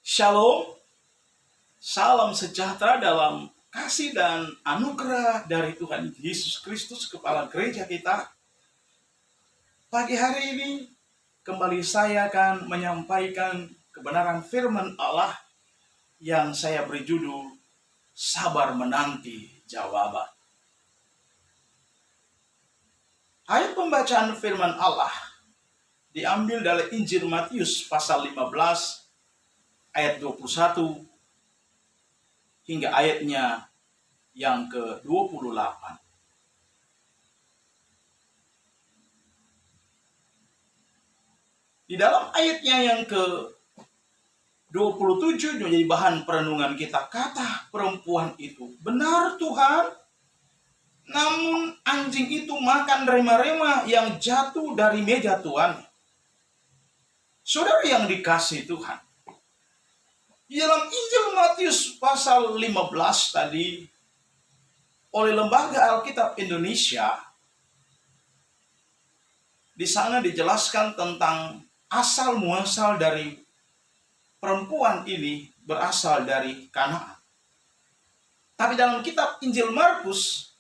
Shalom, salam sejahtera dalam kasih dan anugerah dari Tuhan Yesus Kristus, Kepala Gereja kita. Pagi hari ini kembali saya akan menyampaikan kebenaran firman Allah yang saya beri judul Sabar Menanti Jawaban. Ayat pembacaan firman Allah diambil dari Injil Matius pasal 15 ayat 21 hingga ayatnya yang ke-28. Di dalam ayatnya yang ke-27 menjadi bahan perenungan kita, kata perempuan itu, "Benar Tuhan, namun anjing itu makan rema-rema yang jatuh dari meja Tuhan." Saudara yang dikasihi Tuhan, di dalam Injil Matius pasal 15 tadi, oleh Lembaga Alkitab Indonesia, di sana dijelaskan tentang asal muasal dari perempuan ini berasal dari Kanaan. Tapi dalam kitab Injil Markus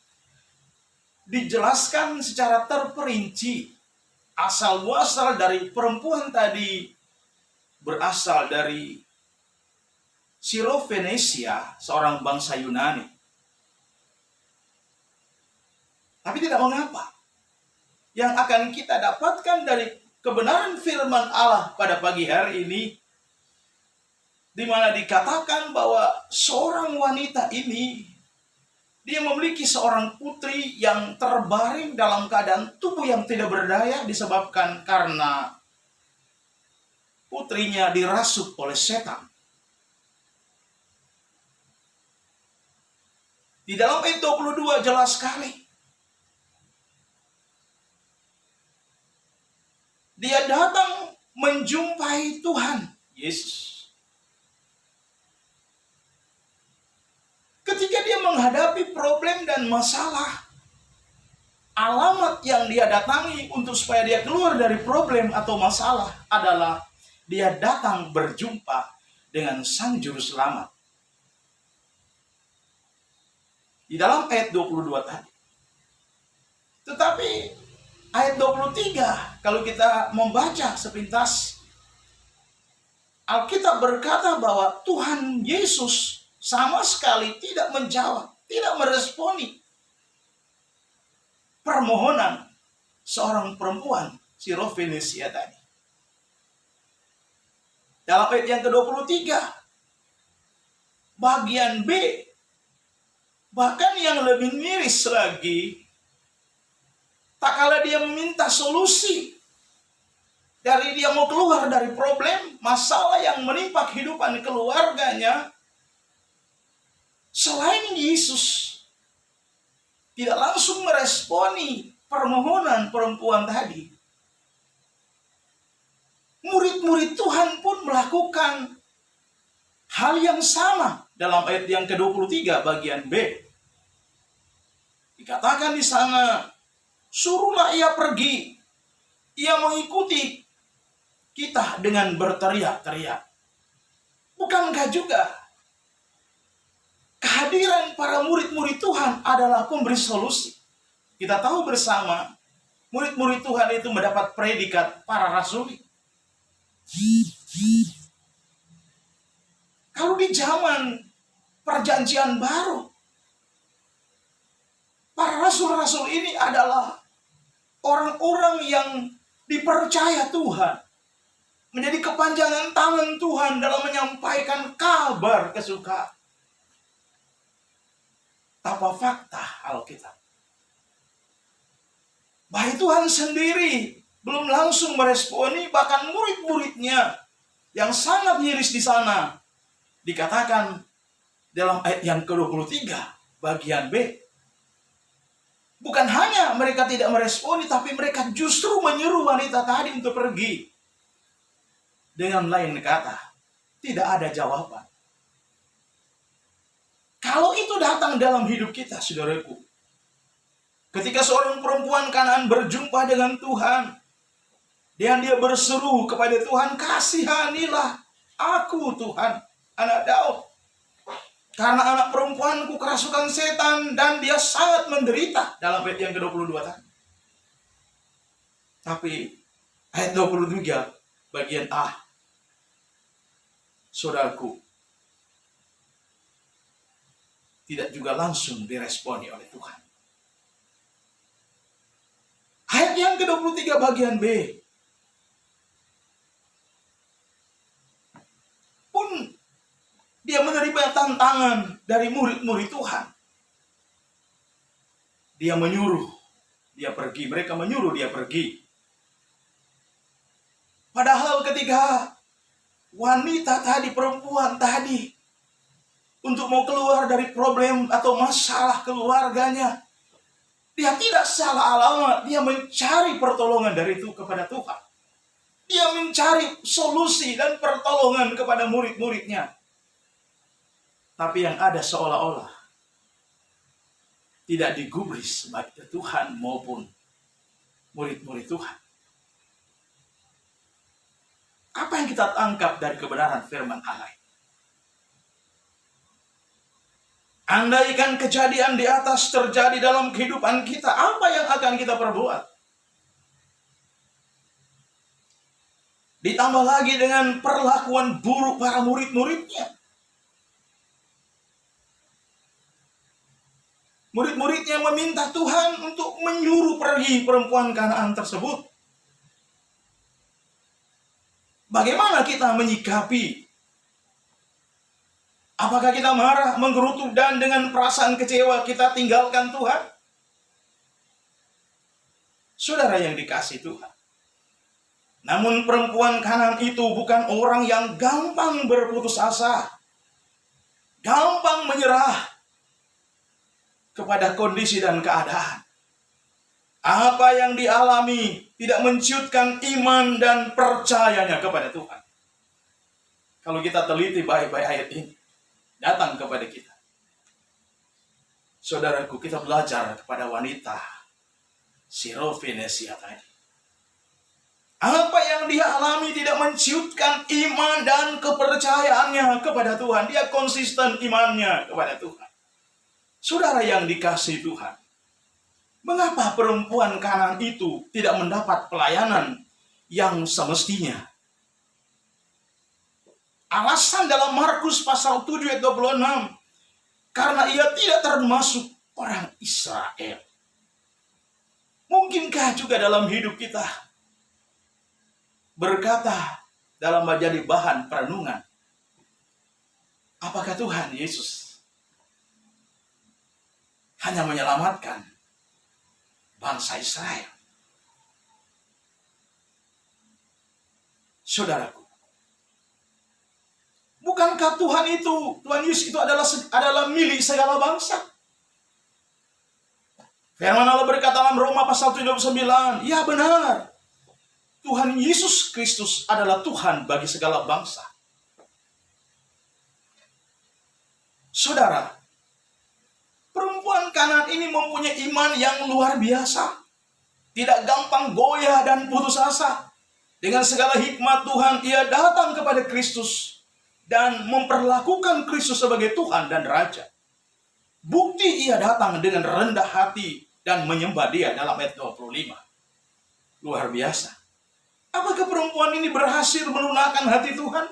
dijelaskan secara terperinci asal muasal dari perempuan tadi berasal dari Sirofenesia, seorang bangsa Yunani. Tapi tidak mengapa. Yang akan kita dapatkan dari kebenaran firman Allah pada pagi hari ini, di mana dikatakan bahwa seorang wanita ini, dia memiliki seorang putri yang terbaring dalam keadaan tubuh yang tidak berdaya disebabkan karena putrinya dirasuk oleh setan. Di dalam ayat 22 jelas sekali. Dia datang menjumpai Tuhan Yesus. Ketika dia menghadapi problem dan masalah, alamat yang dia datangi untuk supaya dia keluar dari problem atau masalah adalah dia datang berjumpa dengan Sang Juru Selamat. Di dalam ayat 22 tadi. Tetapi ayat 23, kalau kita membaca sepintas, Alkitab berkata bahwa Tuhan Yesus sama sekali tidak menjawab, tidak meresponi permohonan seorang perempuan Sirofenesia tadi. Dalam ayat yang ke-23, bagian B, bahkan yang lebih miris lagi, tak kala dia meminta solusi dari dia mau keluar dari problem, masalah yang menimpa kehidupan keluarganya, selain Yesus tidak langsung meresponi permohonan perempuan tadi, murid-murid Tuhan pun melakukan hal yang sama. Dalam ayat yang ke-23 bagian B, dikatakan di sana, "Suruhlah ia pergi, ia mengikuti kita dengan berteriak-teriak." Bukankah juga kehadiran para murid-murid Tuhan adalah pemberi solusi? Kita tahu bersama, murid-murid Tuhan itu mendapat predikat para rasul. Kalau di zaman Perjanjian Baru, para rasul-rasul ini adalah orang-orang yang dipercaya Tuhan, menjadi kepanjangan tangan Tuhan dalam menyampaikan kabar kesukaan. Apa fakta Alkitab? Baik Tuhan sendiri belum langsung meresponi, bahkan murid-muridnya yang sangat miris di sana, dikatakan dalam ayat yang ke-23 bagian B, bukan hanya mereka tidak meresponi, tapi mereka justru menyuruh wanita tadi untuk pergi. Dengan lain kata, tidak ada jawaban. Kalau itu datang dalam hidup kita, saudaraku, ketika seorang perempuan Kanaan berjumpa dengan Tuhan, dan dia berseru kepada Tuhan, "Kasihanilah Aku Tuhan, anak Daud. Karena anak perempuanku kerasukan setan dan dia sangat menderita. Dalam ayat yang ke-22 tadi. Tapi ayat 23 bagian A. Saudaraku, tidak juga langsung diresponi oleh Tuhan. Ayat yang ke-23 bagian B. Pun dia menerima tantangan dari murid-murid Tuhan. Dia menyuruh dia pergi. Mereka menyuruh dia pergi. Padahal ketika wanita tadi, perempuan tadi, untuk mau keluar dari problem atau masalah keluarganya, dia tidak salah alamat. Dia mencari pertolongan dari itu kepada Tuhan. Dia mencari solusi dan pertolongan kepada murid-muridnya. Tapi yang ada seolah-olah tidak digubris baik Tuhan maupun murid-murid Tuhan. Apa yang kita tangkap dari kebenaran firman Allah? Andaikan kejadian di atas terjadi dalam kehidupan kita, apa yang akan kita perbuat? Ditambah lagi dengan perlakuan buruk para murid-muridnya. Murid-muridnya meminta Tuhan untuk menyuruh pergi perempuan Kanaan tersebut. Bagaimana kita menyikapi? Apakah kita marah, menggerutu, dan dengan perasaan kecewa kita tinggalkan Tuhan? Saudara yang dikasihi Tuhan. Namun perempuan Kanaan itu bukan orang yang gampang berputus asa, gampang menyerah kepada kondisi dan keadaan. Apa yang dialami tidak menciutkan iman dan percayanya kepada Tuhan. Kalau kita teliti baik-baik ayat ini, datang kepada kita. Saudaraku, kita belajar kepada wanita Sirofenesia tadi. Apa yang dia alami tidak menciutkan iman dan kepercayaannya kepada Tuhan. Dia konsisten imannya kepada Tuhan. Saudara yang dikasihi Tuhan, mengapa perempuan Kanaan itu tidak mendapat pelayanan yang semestinya? Alasan dalam Markus pasal 7 ayat 26, karena ia tidak termasuk orang Israel. Mungkinkah juga dalam hidup kita berkata dalam menjadi bahan perenungan, apakah Tuhan Yesus hanya menyelamatkan bangsa Israel? Saudaraku, bukankah Tuhan Yesus itu adalah milik segala bangsa? Firman Allah berkata dalam Roma pasal 39, ya benar, Tuhan Yesus Kristus adalah Tuhan bagi segala bangsa. Saudara, perempuan Kanaan ini mempunyai iman yang luar biasa. Tidak gampang goyah dan putus asa. Dengan segala hikmat Tuhan, ia datang kepada Kristus dan memperlakukan Kristus sebagai Tuhan dan Raja. Bukti ia datang dengan rendah hati dan menyembah Dia dalam ayat 25. Luar biasa. Apakah perempuan ini berhasil melunakkan hati Tuhan?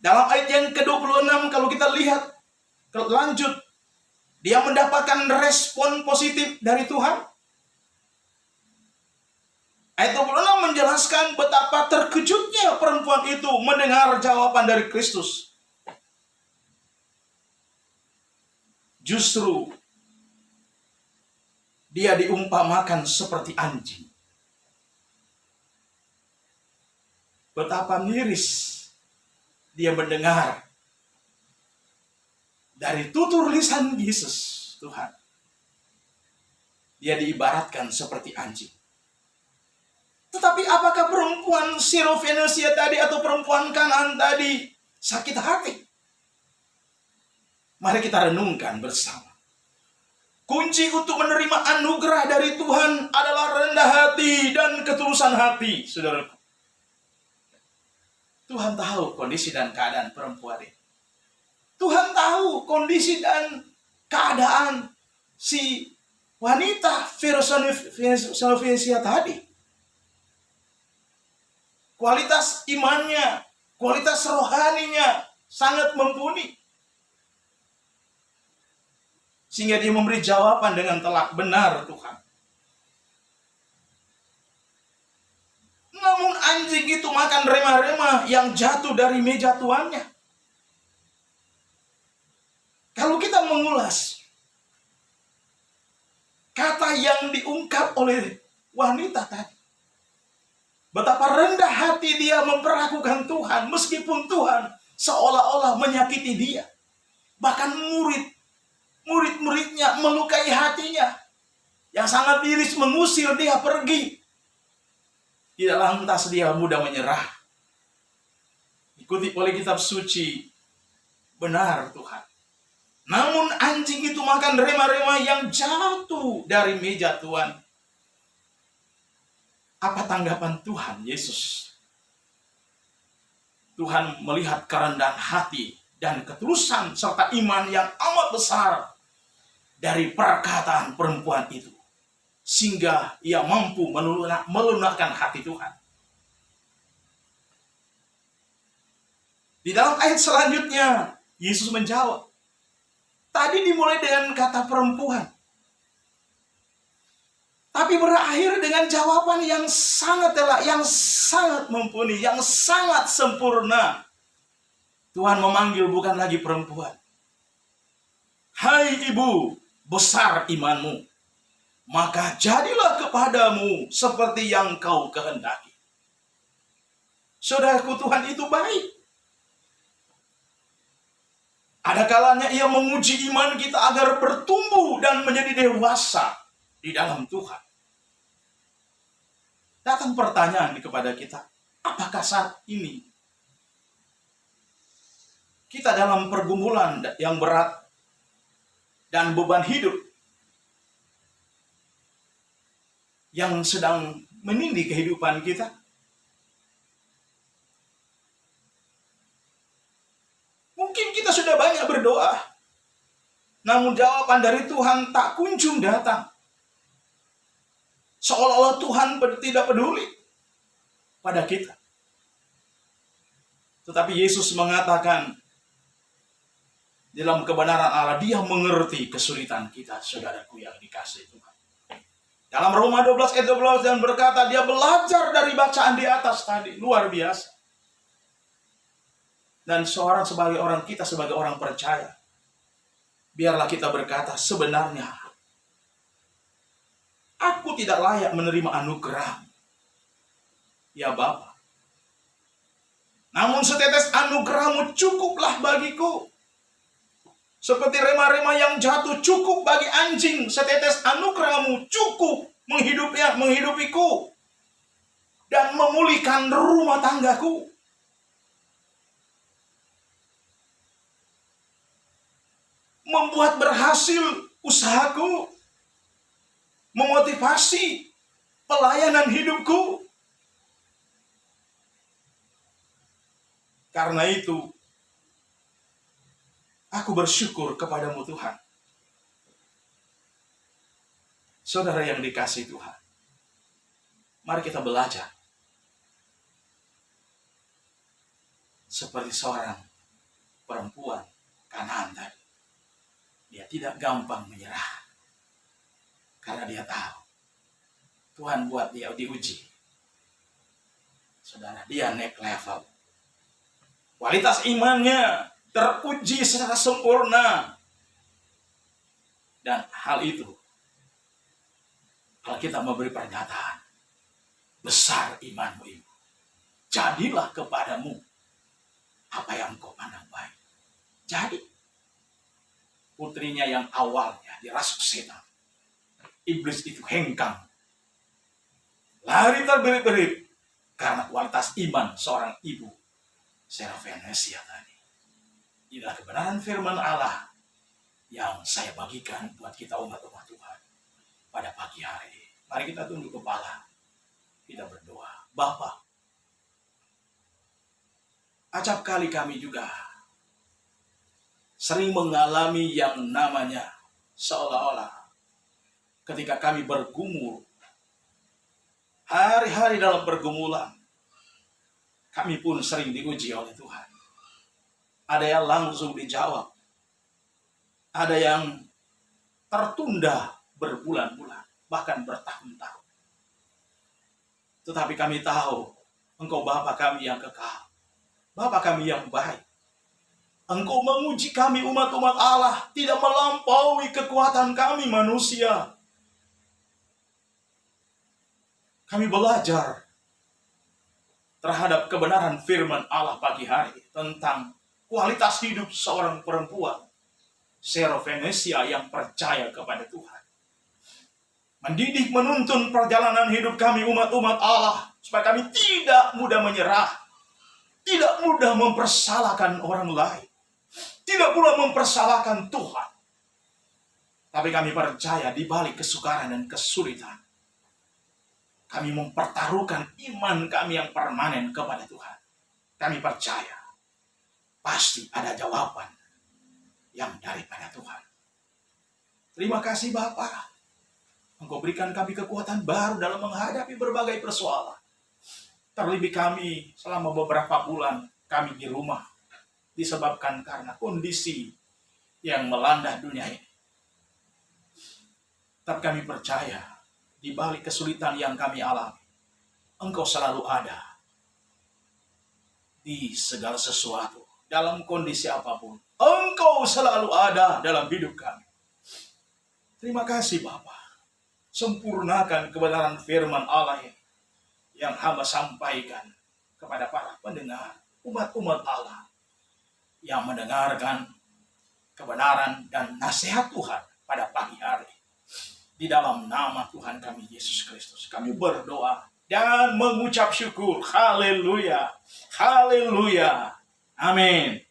Dalam ayat yang ke-26 kalau kita lihat lanjut, dia mendapatkan respon positif dari Tuhan. Ayat 26 menjelaskan betapa terkejutnya perempuan itu mendengar jawaban dari Kristus. Justru dia diumpamakan seperti anjing. Betapa miris dia mendengar dari tutur lisan Yesus, Tuhan. Dia diibaratkan seperti anjing. Tetapi apakah perempuan Sirofenesia tadi atau perempuan Kanaan tadi sakit hati? Mari kita renungkan bersama. Kunci untuk menerima anugerah dari Tuhan adalah rendah hati dan ketulusan hati, saudaraku. Tuhan tahu kondisi dan keadaan perempuan ini. Tuhan tahu kondisi dan keadaan si wanita Filofesia tadi. Kualitas imannya, kualitas rohaninya sangat mumpuni. Sehingga dia memberi jawaban dengan telak, benar Tuhan. Namun anjing itu makan remah-remah yang jatuh dari meja tuannya. Kalau kita mengulas kata yang diungkap oleh wanita tadi, betapa rendah hati dia memperlakukan Tuhan, meskipun Tuhan seolah-olah menyakiti dia. Bahkan murid-muridnya melukai hatinya, yang sangat iris mengusir dia pergi. Tidak lantas dia mudah menyerah. Ikuti oleh kitab suci, benar Tuhan. Namun anjing itu makan remah-remah yang jatuh dari meja Tuhan. Apa tanggapan Tuhan Yesus? Tuhan melihat kerendahan hati dan ketulusan serta iman yang amat besar dari perkataan perempuan itu, sehingga ia mampu melunakkan hati Tuhan. Di dalam ayat selanjutnya, Yesus menjawab. Tadi dimulai dengan kata perempuan, tapi berakhir dengan jawaban yang sangat telak, yang sangat mumpuni, yang sangat sempurna. Tuhan memanggil bukan lagi perempuan. Hai ibu, besar imanmu, maka jadilah kepadamu seperti yang kau kehendaki. Saudaraku, Tuhan itu baik. Ada kalanya ia menguji iman kita agar bertumbuh dan menjadi dewasa di dalam Tuhan. Datang pertanyaan kepada kita, apakah saat ini kita dalam pergumulan yang berat dan beban hidup yang sedang menindih kehidupan kita? Mungkin kita sudah banyak berdoa, namun jawaban dari Tuhan tak kunjung datang. Seolah-olah Tuhan tidak peduli pada kita. Tetapi Yesus mengatakan, dalam kebenaran Allah, Dia mengerti kesulitan kita, saudaraku yang dikasihi Tuhan. Dalam Roma 12 ayat 12 dan berkata, dia belajar dari bacaan di atas tadi, luar biasa. Dan sebagai orang kita, sebagai orang percaya, biarlah kita berkata, sebenarnya aku tidak layak menerima anugerah, ya Bapa. Namun setetes anugerahmu cukuplah bagiku. Seperti remah-remah yang jatuh cukup bagi anjing, setetes anugerahmu cukup menghidupiku dan memulihkan rumah tanggaku. Membuat berhasil usahaku, memotivasi pelayanan hidupku. Karena itu, aku bersyukur kepadamu Tuhan. Saudara yang dikasihi Tuhan, mari kita belajar seperti seorang perempuan Kanaan tadi. Dia tidak gampang menyerah, karena dia tahu Tuhan buat dia diuji. Saudara, dia naik level. Kualitas imannya teruji secara sempurna. Dan hal itu, kalau kita memberi pernyataan, besar imanmu ibu, jadilah kepadamu apa yang kau pandang baik. Jadi, putrinya yang awalnya dirasuk setan, iblis itu hengkang, lari terberit-berit karena kualitas iman seorang ibu Filofesia tadi. Inilah kebenaran firman Allah yang saya bagikan buat kita umat-umat Tuhan pada pagi hari. Mari kita tunduk kepala, kita berdoa. Bapa, acap kali kami juga sering mengalami yang namanya seolah-olah ketika kami bergumul, hari-hari dalam pergumulan, kami pun sering diuji oleh Tuhan. Ada yang langsung dijawab, ada yang tertunda berbulan-bulan, bahkan bertahun-tahun. Tetapi kami tahu, Engkau Bapa kami yang kekal, Bapa kami yang baik. Engkau menguji kami umat-umat Allah, tidak melampaui kekuatan kami manusia. Kami belajar terhadap kebenaran firman Allah pagi hari tentang kualitas hidup seorang perempuan Syrovenesia yang percaya kepada Tuhan. Mendidik menuntun perjalanan hidup kami umat-umat Allah supaya kami tidak mudah menyerah, tidak mudah mempersalahkan orang lain, tidak pula mempersalahkan Tuhan. Tapi kami percaya di balik kesukaran dan kesulitan, kami mempertaruhkan iman kami yang permanen kepada Tuhan. Kami percaya pasti ada jawaban yang daripada Tuhan. Terima kasih Bapa. Engkau berikan kami kekuatan baru dalam menghadapi berbagai persoalan. Terlebih kami selama beberapa bulan kami di rumah disebabkan karena kondisi yang melanda dunia ini. Tapi kami percaya di balik kesulitan yang kami alami, Engkau selalu ada di segala sesuatu. Dalam kondisi apapun, Engkau selalu ada dalam hidup kami. Terima kasih Bapa. Sempurnakan kebenaran firman Allah yang hamba sampaikan kepada para pendengar, umat-umat Allah yang mendengarkan kebenaran dan nasihat Tuhan pada pagi hari. Di dalam nama Tuhan kami Yesus Kristus, kami berdoa dan mengucap syukur. Haleluya, haleluya, amin.